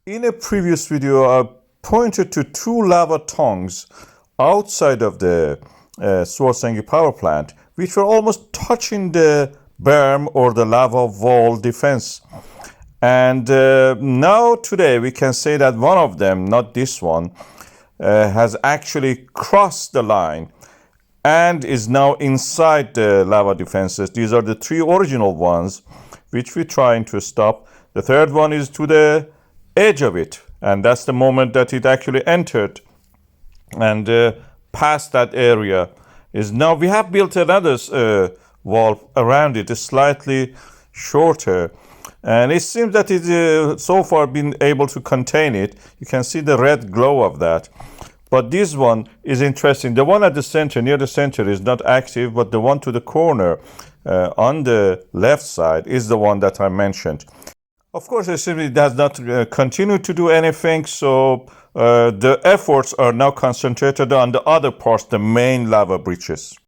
In a previous video, I pointed to two lava tongues outside of the Svartsengi power plant, which were almost touching the berm or the lava wall defense. And now today we can say that one of them, not this one, has actually crossed the line and is now inside the lava defenses. These are the three original ones which we're trying to stop. The third one is to the edge of it, and that's the moment that it actually entered and past that area. Is now we have built another wall around it, is slightly shorter, and it seems that it so far been able to contain it. You can see the red glow of that. But this one is interesting. The one at the center, near the center, is not active, but the one to the corner on the left side is the one that I mentioned. Of course, it simply does not continue to do anything, so the efforts are now concentrated on the other parts, the main lava breaches.